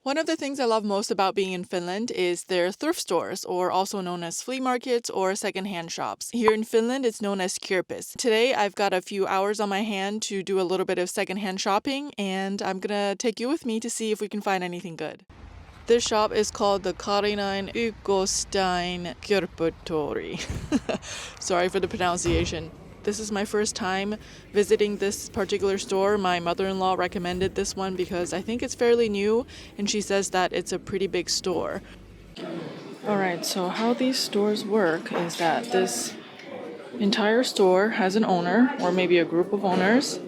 One of the things I love most about being in Finland is their thrift stores, or also known as flea markets or secondhand shops. Here in Finland, it's known as Kirppis. Today, I've got a few hours on my hand to do a little bit of secondhand shopping, and I'm gonna take you with me to see if we can find anything good. This shop is called the Kaarinan Ykköstien kirpputori. Sorry for the pronunciation. This is my first time visiting this particular store. My mother-in-law recommended this one because I think it's fairly new, and she says that it's a pretty big store. Alright, so how these stores work is that this entire store has an owner, or maybe a group of owners,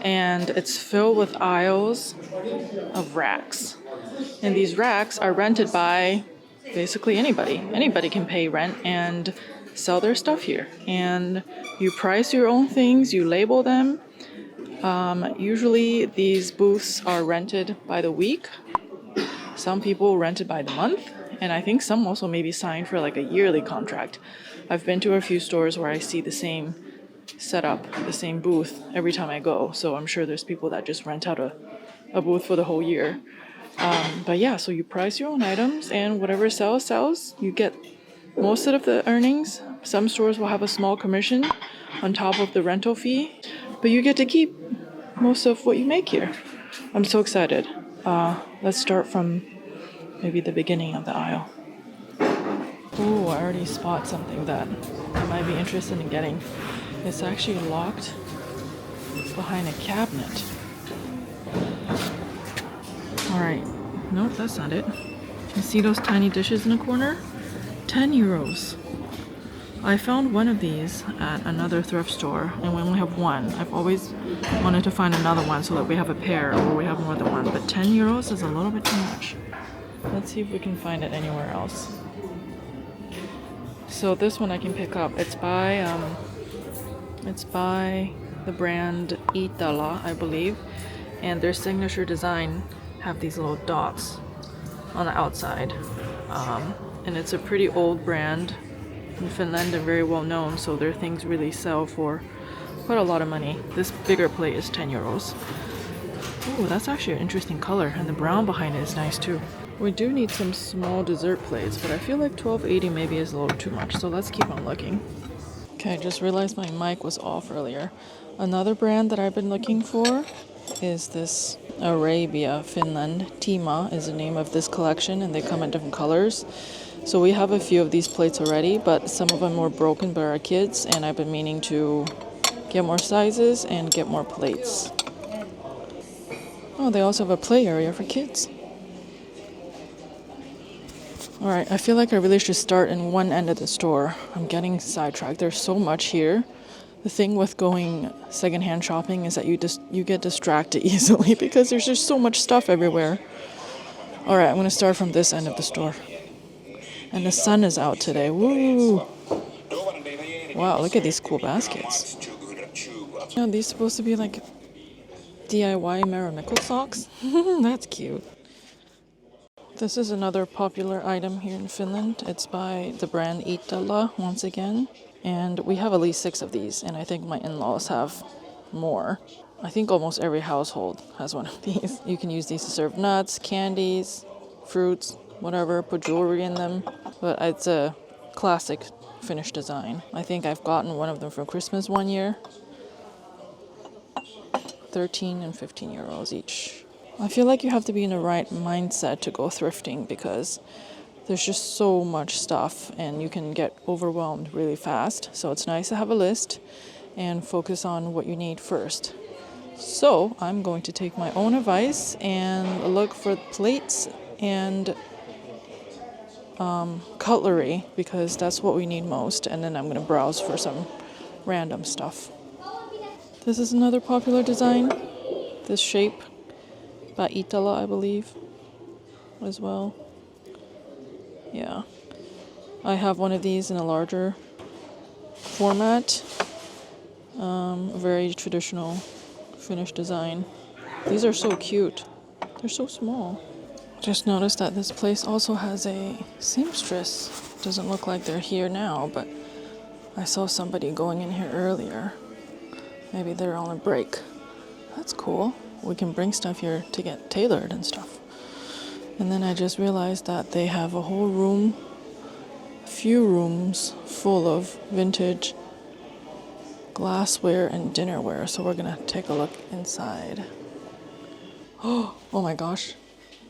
and it's filled with aisles of racks. And these racks are rented by basically anybody. Anybody can pay rent and sell their stuff here. And you price your own things, you label them. Usually these booths are rented by the week. Some people rent it by the month. And I think some also maybe sign for like a yearly contract. I've been to a few stores where I see the same setup, the same booth every time I go. So I'm sure there's people that just rent out a booth for the whole year. But yeah, so you price your own items, and whatever sells. You get most of the earnings. Some stores will have a small commission on top of the rental fee, but you get to keep most of what you make here. I'm so excited. Let's start from maybe the beginning of the aisle. Ooh, I already spot something that I might be interested in getting. It's actually locked behind a cabinet. Alright, nope, that's not it. You see those tiny dishes in the corner? 10 euros. I found one of these at another thrift store, and we only have one. I've always wanted to find another one so that we have a pair, or we have more than one, but 10 euros is a little bit too much. Let's see if we can find it anywhere else. So this one I can pick up. It's by the brand Iittala, I believe, and their signature design have these little dots on the outside, and it's a pretty old brand in Finland and very well known, so their things really sell for quite a lot of money. This bigger plate is 10 euros. Ooh, that's actually an interesting color, and the brown behind it is nice too. We do need some small dessert plates, but I feel like 12.80 maybe is a little too much, so let's keep on looking. Okay, I just realized my mic was off earlier. Another brand that I've been looking for is this Arabia. Finland Teema is the name of this collection, and they come in different colors. So we have a few of these plates already, but some of them were broken by our kids, and I've been meaning to get more sizes and get more plates. Oh, they also have a play area for kids. Alright, I feel like I really should start in one end of the store. I'm getting sidetracked. There's so much here. The thing with going secondhand shopping is that you get distracted easily because there's just so much stuff everywhere. Alright, I'm going to start from this end of the store. And the sun is out today. Woo! Wow, look at these cool baskets. Are these supposed to be like DIY Marimekko socks? That's cute. This is another popular item here in Finland. It's by the brand Iittala once again. And we have at least 6 of these, and I think my in-laws have more. I think almost every household has one of these. You can use these to serve nuts, candies, fruits, whatever, put jewelry in them. But it's a classic Finnish design. I think I've gotten one of them for Christmas one year. 13 and 15 euros each. I feel like you have to be in the right mindset to go thrifting because there's just so much stuff and you can get overwhelmed really fast. So it's nice to have a list and focus on what you need first. So I'm going to take my own advice and look for plates and cutlery because that's what we need most. And then I'm going to browse for some random stuff. This is another popular design. This shape by Iittala, I believe, as well. Yeah, I have one of these in a larger format. Very traditional Finnish design. These are so cute. They're so small. Just noticed that this place also has a seamstress. Doesn't look like they're here now, but I saw somebody going in here earlier. Maybe they're on a break. That's cool. We can bring stuff here to get tailored and stuff. And then I just realized that they have a whole room, few rooms full of vintage glassware and dinnerware. So we're gonna take a look inside. Oh my gosh.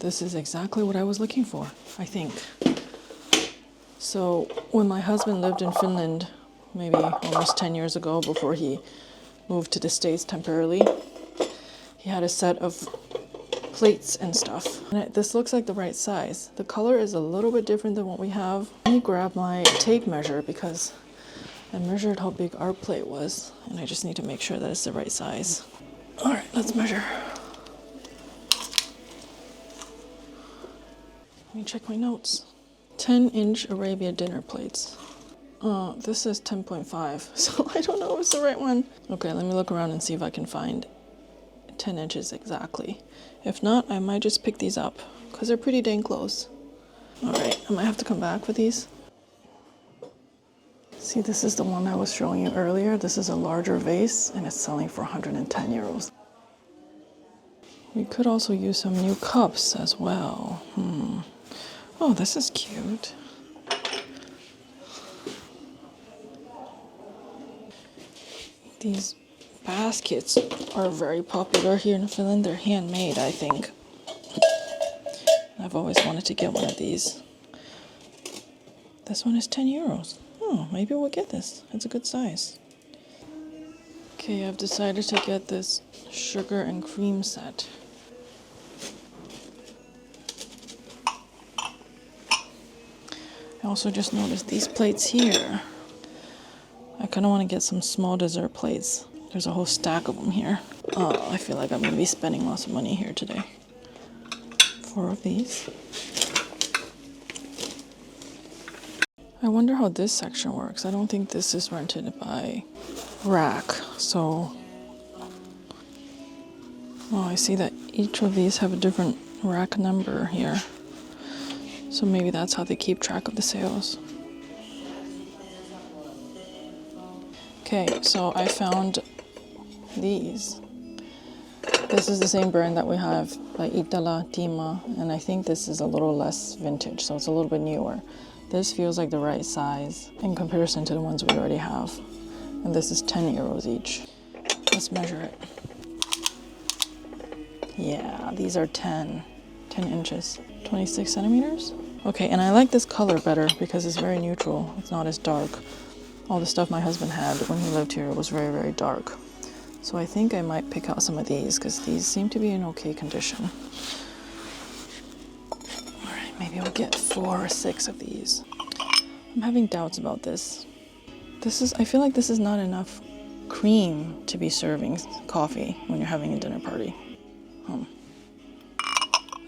This is exactly what I was looking for, I think. So when my husband lived in Finland, maybe almost 10 years ago, before he moved to the States temporarily, he had a set of plates and stuff. And this looks like the right size. The color is a little bit different than what we have. Let me grab my tape measure because I measured how big our plate was, and I just need to make sure that it's the right size. All right, let's measure. Let me check my notes. 10-inch Arabia dinner plates. This is 10.5, so I don't know if it's the right one. Okay, let me look around and see if I can find 10 inches exactly. If not, I might just pick these up because they're pretty dang close. All right, I might have to come back with these. See, this is the one I was showing you earlier. This is a larger vase and it's selling for 110 euros. We could also use some new cups as well. Oh, this is cute. These baskets are very popular here in Finland. They're handmade, I think. I've always wanted to get one of these. This one is 10 euros. Oh, maybe we'll get this. It's a good size. Okay, I've decided to get this sugar and cream set. I also just noticed these plates here. I kind of want to get some small dessert plates. There's a whole stack of them here. I feel like I'm going to be spending lots of money here today. 4 of these. I wonder how this section works. I don't think this is rented by rack. So, I see that each of these have a different rack number here. So maybe that's how they keep track of the sales. Okay, so I found these. This is the same brand that we have by Finland Teema, and I think this is a little less vintage, so it's a little bit newer. This feels like the right size in comparison to the ones we already have. And this is 10 euros each. Let's measure it. Yeah, these are 10 inches, 26 centimeters. Okay, and I like this color better because it's very neutral. It's not as dark. All the stuff my husband had when he lived here was very, very dark. So I think I might pick out some of these because these seem to be in okay condition. All right, maybe we'll get 4 or 6 of these. I'm having doubts about this. I feel like this is not enough cream to be serving coffee when you're having a dinner party.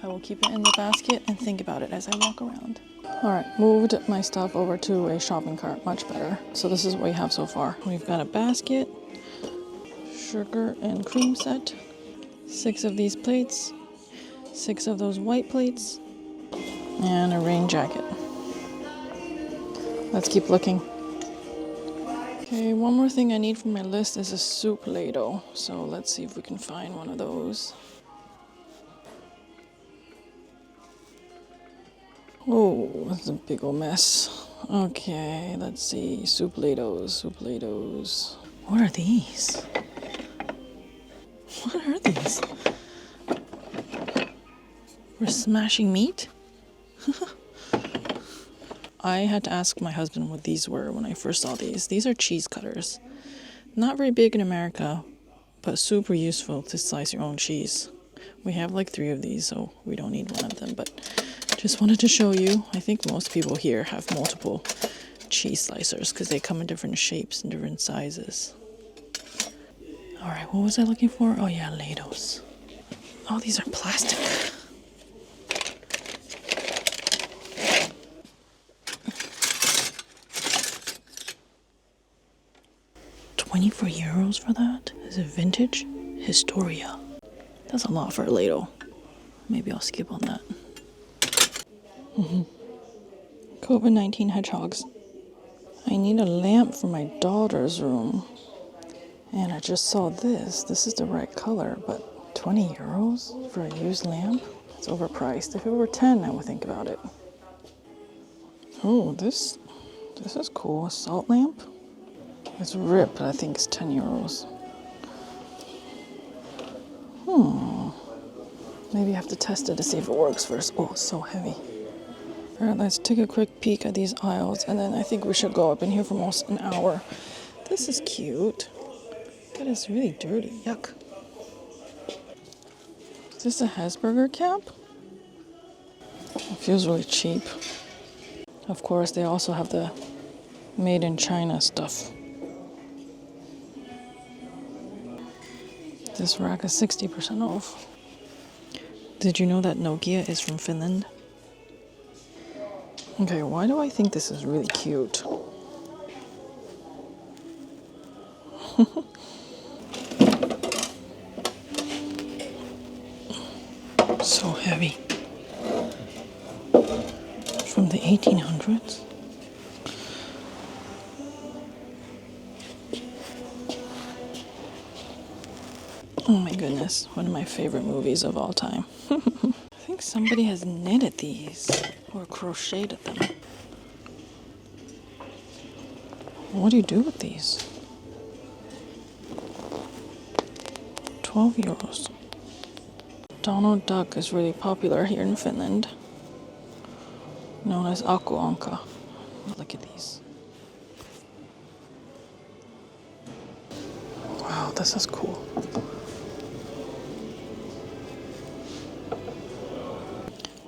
I will keep it in the basket and think about it as I walk around. All right, moved my stuff over to a shopping cart, much better. So this is what we have so far. We've got a basket, sugar and cream set, 6 of these plates, 6 of those white plates, and a rain jacket. Let's keep looking. Okay, one more thing I need from my list is a soup ladle. So let's see if we can find one of those. Oh, that's a big old mess. Okay, let's see. Soup ladles. What are these? What are these? We're smashing meat? I had to ask my husband what these were when I first saw these. These are cheese cutters. Not very big in America, but super useful to slice your own cheese. We have like 3 of these, so we don't need one of them, but just wanted to show you. I think most people here have multiple cheese slicers because they come in different shapes and different sizes. All right, what was I looking for? Oh yeah, ladles. Oh, these are plastic. €24 for that? Is it vintage? Historia. That's a lot for a ladle. Maybe I'll skip on that. COVID-19 hedgehogs. I need a lamp for my daughter's room. And I just saw this. This is the right color, but €20 for a used lamp? It's overpriced. If it were 10, I would think about it. Oh, this is cool. A salt lamp. It's ripped, but I think it's 10 euros. Maybe I have to test it to see if it works first. Oh, it's so heavy. All right, let's take a quick peek at these aisles, and then I think we should go up in here for almost an hour. This is cute, but it's really dirty. Yuck. Is this a Hesburger cap? It feels really cheap. Of course, they also have the made in China stuff. This rack is 60% off. Did you know that Nokia is from Finland? Okay, why do I think this is really cute? So heavy. From the 1800s? Oh my goodness, one of my favorite movies of all time. I think somebody has knitted these or crocheted them. What do you do with these? 12 euros. Donald Duck is really popular here in Finland, known as Ankka. Look at these. Wow, this is cool.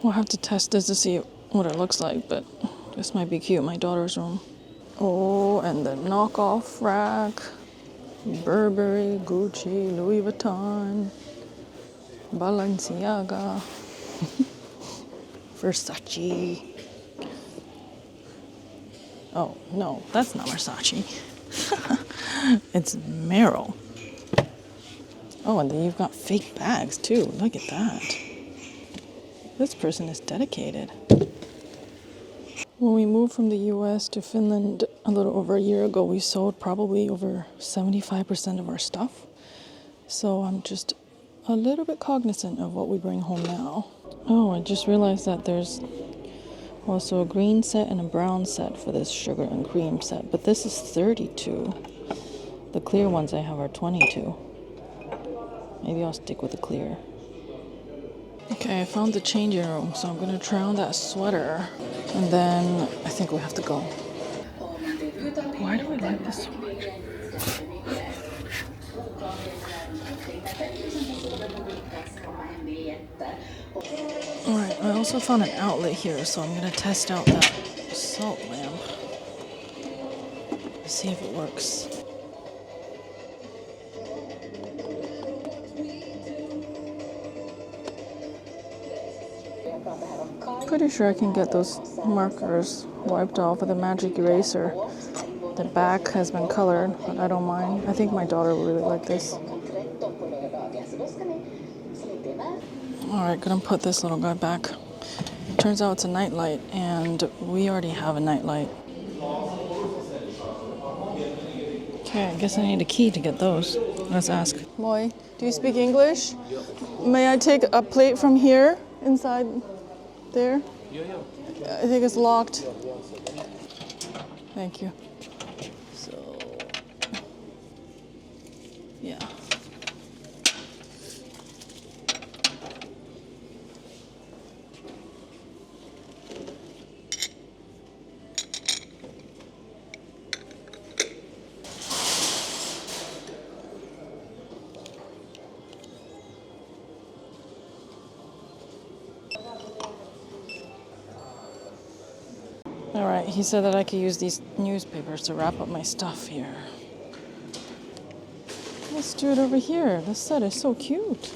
We'll have to test this to see what it looks like, but this might be cute. My daughter's room. Oh, and the Knockoff rack. Burberry, Gucci, Louis Vuitton, Balenciaga, Versace. Oh, no, that's not Versace. It's Merrill. Oh, and then you've got fake bags too. Look at that. This person is dedicated. When we moved from the US to Finland a little over a year ago, we sold probably over 75% of our stuff. So I'm just a little bit cognizant of what we bring home now. Oh, I just realized that there's also a green set and a brown set for this sugar and cream set, but this is 32. The clear ones I have are 22. Maybe I'll stick with the clear. Okay, I found the changing room, so I'm gonna try on that sweater, and then I think we have to go. Why do I like this so much? Alright, I also found an outlet here, so I'm gonna test out that salt lamp. See if it works. Pretty sure I can get those markers wiped off with a magic eraser. The back has been colored, but I don't mind. I think my daughter will really like this. Alright, gonna put this little guy back. Turns out it's a night light, and we already have a night light. Okay, I guess I need a key to get those. Let's ask. Moi, do you speak English? May I take a plate from here, inside there? I think it's locked. Thank you. So, yeah. All right, he said that I could use these newspapers to wrap up my stuff here. Let's do it over here. This set is so cute.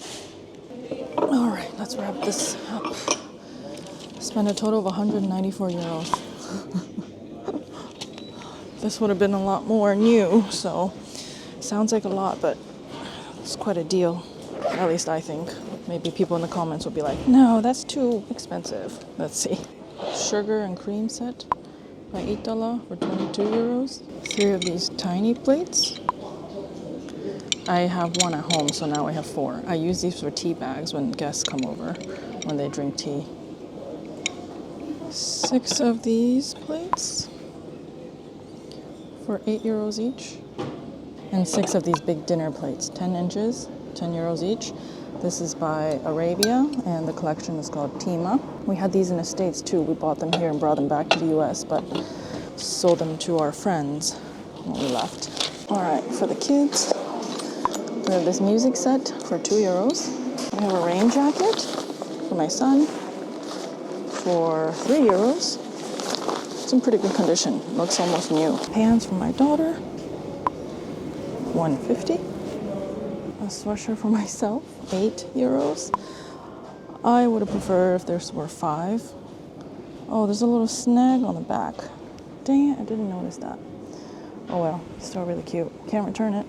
All right, let's wrap this up. Spent a total of 194 euros. This would have been a lot more new, so sounds like a lot, but it's quite a deal. At least I think. Maybe people in the comments will be like, no, that's too expensive. Let's see. Sugar and cream set by Iittala for 22 euros. 3 of these tiny plates. I have one at home, so now I have 4. I use these for tea bags when guests come over. when they drink tea. 6 of these plates for €8 each. And 6 of these big dinner plates, 10 inches, €10 each. This is by Arabia, and the collection is called Teema. We had these in the States too. We bought them here and brought them back to the US, but sold them to our friends when we left. All right, for the kids, we have this music set for €2. We have a rain jacket for my son for €3. It's in pretty good condition. Looks almost new. Pants for my daughter, $1.50. A sweatshirt for myself, €8. I would have preferred if there were 5. Oh, there's a little snag on the back. Dang it, I didn't notice that. Oh well, still really cute. Can't return it.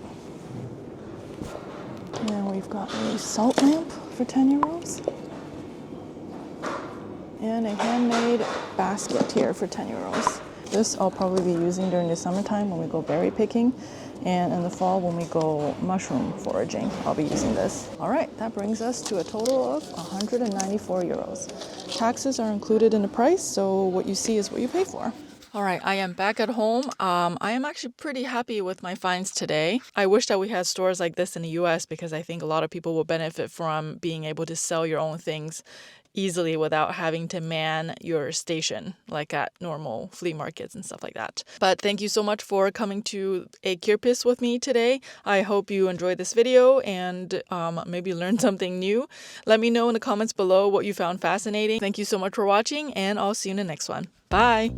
And then we've got a salt lamp for €10. And a handmade basket here for €10. This I'll probably be using during the summertime when we go berry picking. And in the fall when we go mushroom foraging, I'll be using this. All right, that brings us to a total of €194. Taxes are included in the price, so what you see is what you pay for. All right, I am back at home. I am actually pretty happy with my finds today. I wish that we had stores like this in the US because I think a lot of people will benefit from being able to sell your own things easily without having to man your station like at normal flea markets and stuff like that. But thank you so much for coming to a Kirppis with me today. I hope you enjoyed this video and maybe learned something new. Let me know in the comments below what you found fascinating. Thank you so much for watching, and I'll see you in the next one. Bye!